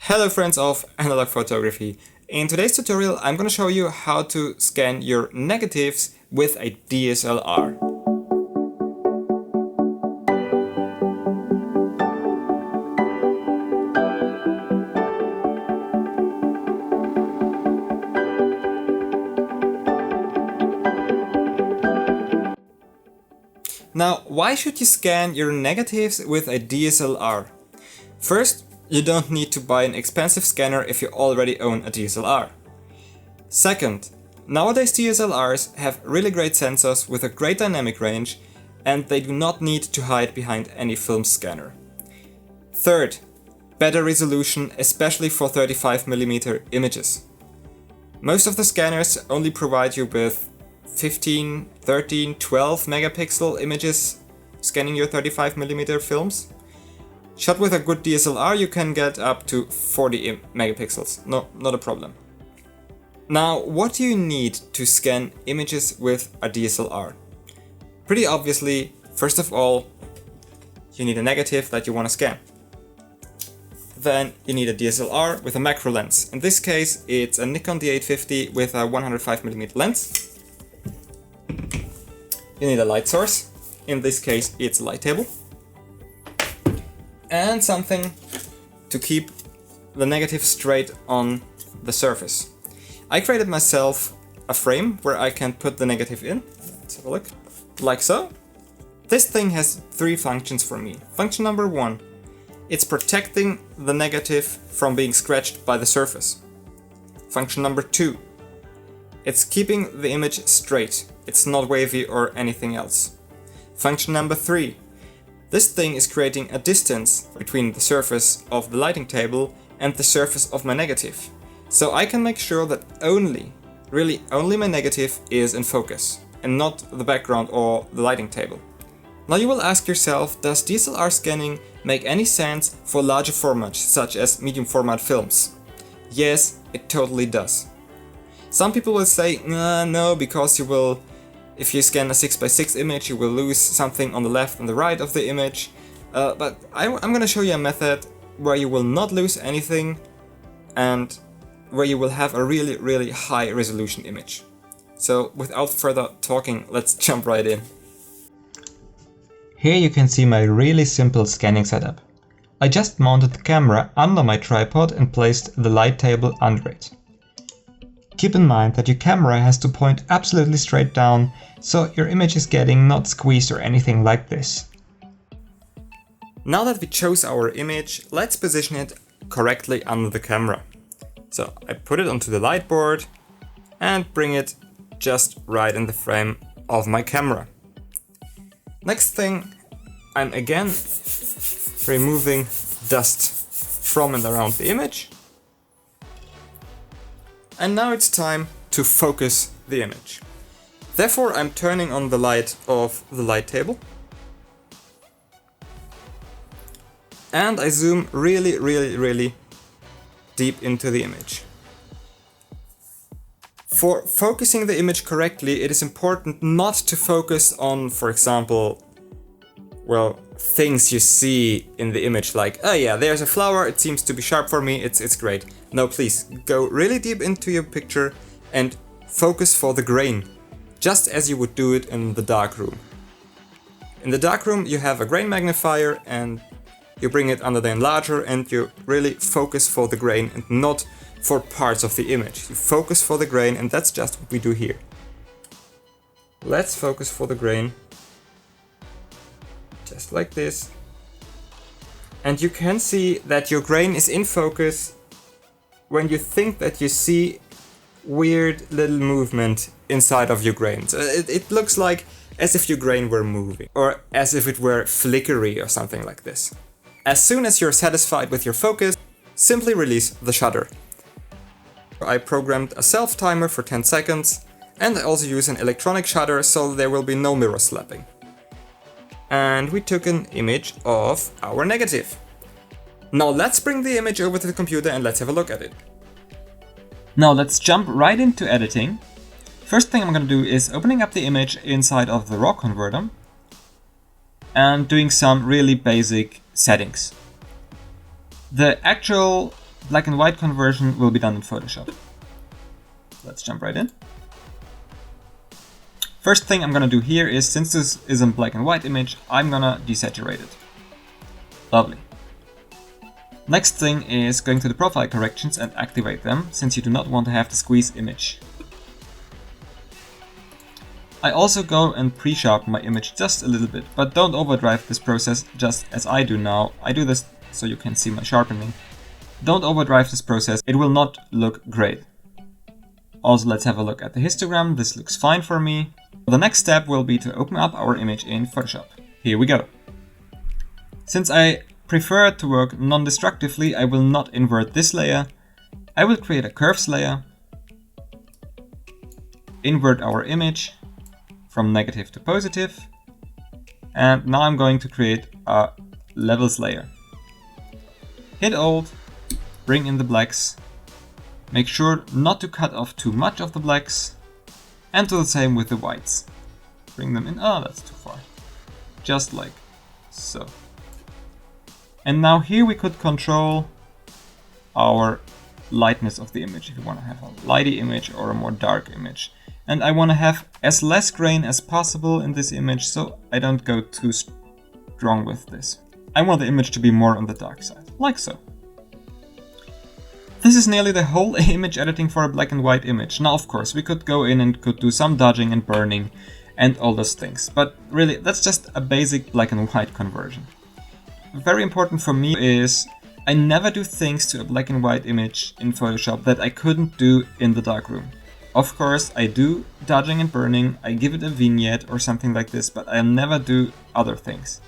Hello friends of analog photography. In today's tutorial I'm going to show you how to scan your negatives with a DSLR. Now, why should you scan your negatives with a DSLR? First, you don't need to buy an expensive scanner if you already own a DSLR. Second, nowadays DSLRs have really great sensors with a great dynamic range and they do not need to hide behind any film scanner. Third, better resolution, especially for 35mm images. Most of the scanners only provide you with 15, 13, 12 megapixel images scanning your 35mm films. Shot with a good DSLR you can get up to 40 megapixels, no, not a problem. Now, what do you need to scan images with a DSLR? Pretty obviously, first of all, you need a negative that you want to scan. Then you need a DSLR with a macro lens. In this case, it's a Nikon D850 with a 105mm lens. You need a light source. In this case, it's a light table. And something to keep the negative straight on the surface. I created myself a frame where I can put the negative in. Let's have a look. Like so. This thing has three functions for me. Function number one, it's protecting the negative from being scratched by the surface. Function number two, it's keeping the image straight. It's not wavy or anything else. Function number three, this thing is creating a distance between the surface of the lighting table and the surface of my negative. So I can make sure that only my negative is in focus and not the background or the lighting table. Now you will ask yourself, does DSLR scanning make any sense for larger formats such as medium format films? Yes, it totally does. Some people will say, no, because if you scan a 6x6 image, you will lose something on the left and the right of the image. But I'm going to show you a method where you will not lose anything and where you will have a really high resolution image. So without further talking, let's jump right in. Here you can see my really simple scanning setup. I just mounted the camera under my tripod and placed the light table under it. Keep in mind that your camera has to point absolutely straight down, so your image is getting not squeezed or anything like this. Now that we chose our image, let's position it correctly under the camera. So I put it onto the light board and bring it just right in the frame of my camera. Next thing, I'm again removing dust from and around the image. And now it's time to focus the image. Therefore, I'm turning on the light of the light table. And I zoom really deep into the image. For focusing the image correctly, it is important not to focus on, for example, things you see in the image, like, oh yeah, there's a flower, it seems to be sharp for me, it's great. No, please, go really deep into your picture and focus for the grain, just as you would do it in the darkroom. In the darkroom you have a grain magnifier and you bring it under the enlarger and you really focus for the grain and not for parts of the image. You focus for the grain, and that's just what we do here. Let's focus for the grain. Just like this. And you can see that your grain is in focus when you think that you see weird little movement inside of your grain. So it looks like as if your grain were moving, or as if it were flickery or something like this. As soon as you're satisfied with your focus, simply release the shutter. I programmed a self-timer for 10 seconds and I also use an electronic shutter so there will be no mirror slapping. And we took an image of our negative. Now let's bring the image over to the computer and let's have a look at it. Now let's jump right into editing. First thing I'm going to do is opening up the image inside of the RAW converter and doing some really basic settings. The actual black and white conversion will be done in Photoshop. Let's jump right in. First thing I'm gonna do here is, since this is a black and white image, I'm gonna desaturate it. Lovely. Next thing is going to the profile corrections and activate them, since you do not want to have the squeeze image. I also go and pre-sharpen my image just a little bit, but don't overdrive this process just as I do now. I do this so you can see my sharpening. Don't overdrive this process, it will not look great. Also, let's have a look at the histogram. This looks fine for me. The next step will be to open up our image in Photoshop. Here we go. Since I prefer to work non-destructively, I will not invert this layer. I will create a curves layer, invert our image from negative to positive, and now I'm going to create a levels layer. Hit Alt, bring in the blacks, make sure not to cut off too much of the blacks, and do the same with the whites. Bring them in, oh that's too far, just like so. And now here we could control our lightness of the image, if you want to have a lighty image or a more dark image. And I want to have as less grain as possible in this image, so I don't go too strong with this. I want the image to be more on the dark side, like so. This is nearly the whole image editing for a black and white image. Now of course we could go in and could do some dodging and burning and all those things, but really that's just a basic black and white conversion. Very important for me is I never do things to a black and white image in Photoshop that I couldn't do in the darkroom. Of course, I do dodging and burning, I give it a vignette or something like this, but I'll never do other things.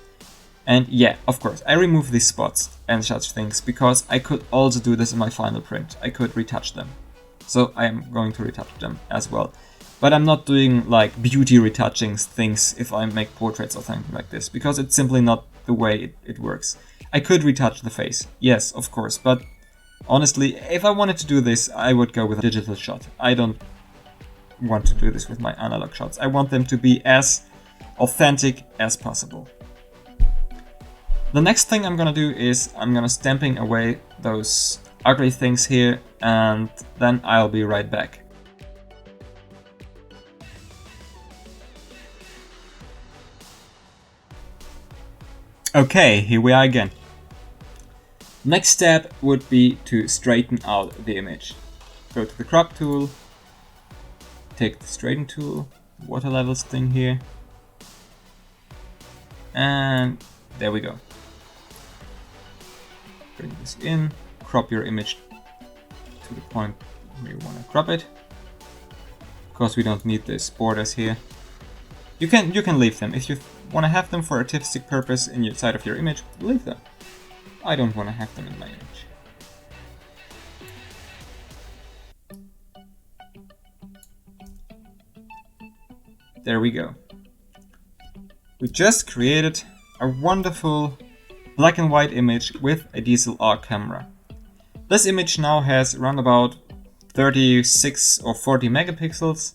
And yeah, of course, I remove these spots and such things because I could also do this in my final print. I could retouch them. So I am going to retouch them as well. But I'm not doing like beauty retouching things if I make portraits or something like this, because it's simply not the way it works. I could retouch the face, yes, of course, but honestly, if I wanted to do this, I would go with a digital shot. I don't want to do this with my analog shots. I want them to be as authentic as possible. The next thing I'm gonna do is I'm gonna stamping away those ugly things here, and then I'll be right back. Okay, here we are again. Next step would be to straighten out the image. Go to the crop tool, take the straighten tool, water levels thing here, and there we go. Bring this in, crop your image to the point where you want to crop it. Of course, we don't need these borders here. You can leave them. If you want to have them for artistic purpose in your side of your image, leave them. I don't want to have them in my image. There we go. We just created a wonderful black and white image with a DSLR camera. This image now has around about 36 or 40 megapixels,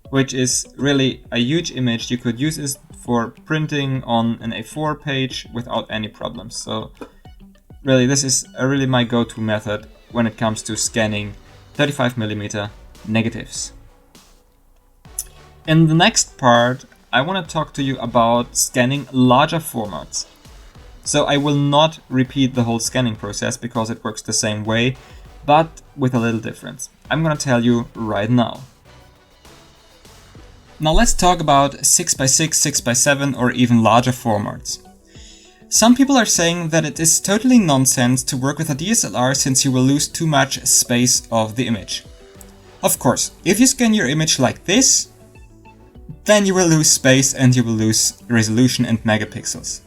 which is really a huge image. You could use this for printing on an A4 page without any problems. So really, this is really my go-to method when it comes to scanning 35mm negatives. In the next part, I want to talk to you about scanning larger formats. So I will not repeat the whole scanning process because it works the same way, but with a little difference. I'm gonna tell you right now. Now let's talk about 6x6, 6x7 or even larger formats. Some people are saying that it is totally nonsense to work with a DSLR since you will lose too much space of the image. Of course, if you scan your image like this, then you will lose space and you will lose resolution and megapixels.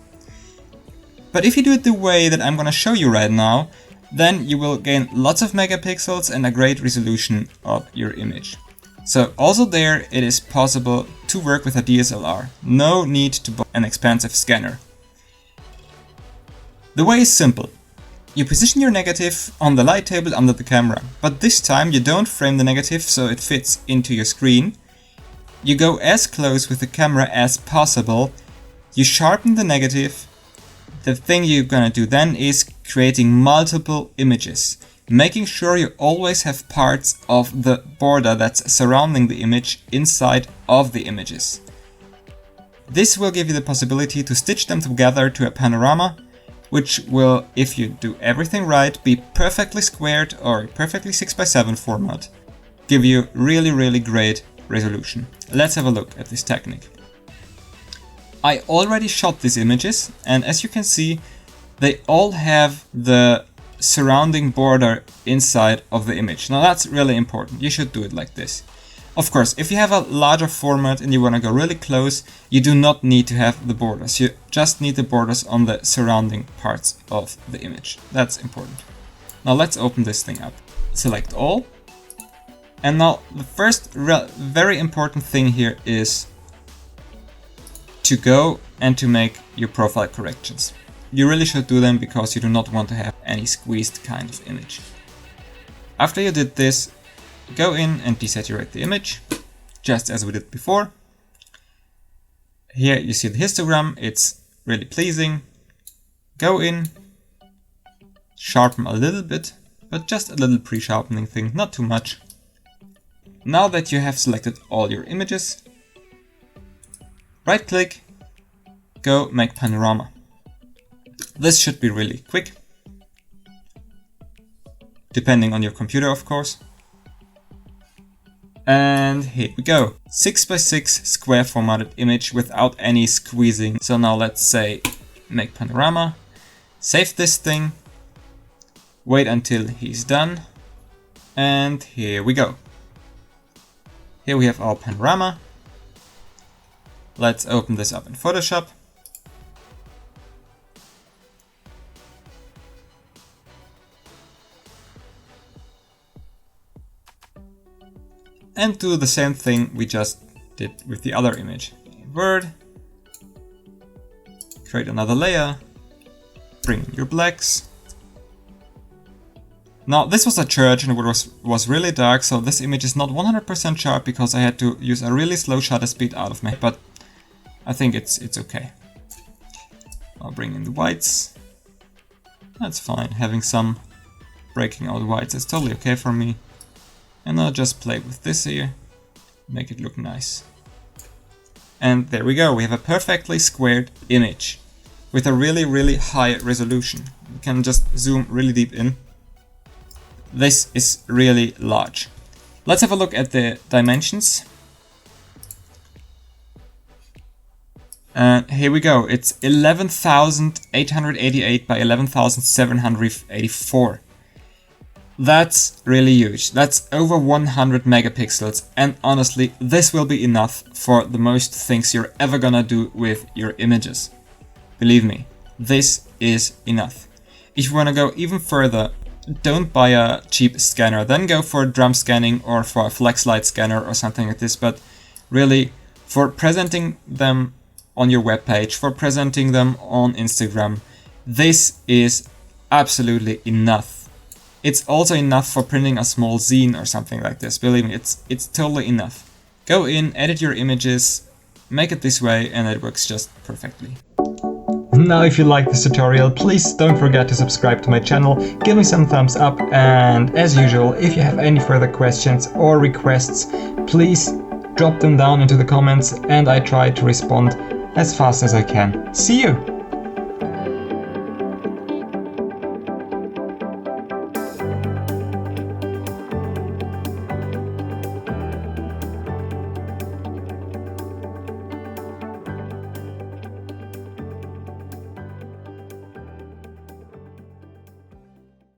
But if you do it the way that I'm gonna show you right now, then you will gain lots of megapixels and a great resolution of your image. So also there it is possible to work with a DSLR. No need to buy an expensive scanner. The way is simple. You position your negative on the light table under the camera, but this time you don't frame the negative so it fits into your screen. You go as close with the camera as possible. You sharpen the negative. The thing you're gonna do then is creating multiple images. making sure you always have parts of the border that's surrounding the image inside of the images. This will give you the possibility to stitch them together to a panorama, which will, if you do everything right, be perfectly squared or perfectly 6x7 format. Give you really great resolution. Let's have a look at this technique. I already shot these images, and as you can see, they all have the surrounding border inside of the image. Now that's really important. You should do it like this. Of course, if you have a larger format and you want to go really close, you do not need to have the borders. You just need the borders on the surrounding parts of the image. That's important. Now let's open this thing up. Select all. And now the first very important thing here is to go and to make your profile corrections. You really should do them because you do not want to have any squeezed kind of image. After you did this, go in and desaturate the image, just as we did before. Here you see the histogram, it's really pleasing. Go in, sharpen a little bit, but just a little pre-sharpening thing, not too much. Now that you have selected all your images, right click, go make panorama. This should be really quick, depending on your computer of course. And here we go. 6x6 square formatted image without any squeezing. So now let's say make panorama, save this thing, wait until he's done, and here we go. Here we have our panorama. Let's open this up in Photoshop. And do the same thing we just did with the other image. Word, create another layer, bring in your blacks. Now this was a church and it was really dark, so this image is not 100% sharp because I had to use a really slow shutter speed out of me, but I think it's okay. I'll bring in the whites. That's fine, having some breaking out whites is totally okay for me. And I'll just play with this here, make it look nice. And there we go, we have a perfectly squared image with a really high resolution. You can just zoom really deep in. This is really large. Let's have a look at the dimensions. And here we go, it's 11,888 by 11,784. That's really huge. That's over 100 megapixels, and honestly, this will be enough for the most things you're ever gonna do with your images. Believe me, this is enough. If you wanna go even further, don't buy a cheap scanner, then go for drum scanning or for a flex light scanner or something like this, but really, for presenting them on your webpage, for presenting them on Instagram, this is absolutely enough. It's also enough for printing a small zine or something like this. Believe me, it's totally enough. Go in, edit your images, make it this way, and it works just perfectly. Now if you like this tutorial, please don't forget to subscribe to my channel, give me some thumbs up, and as usual, if you have any further questions or requests, please drop them down into the comments and I try to respond as fast as I can. See you!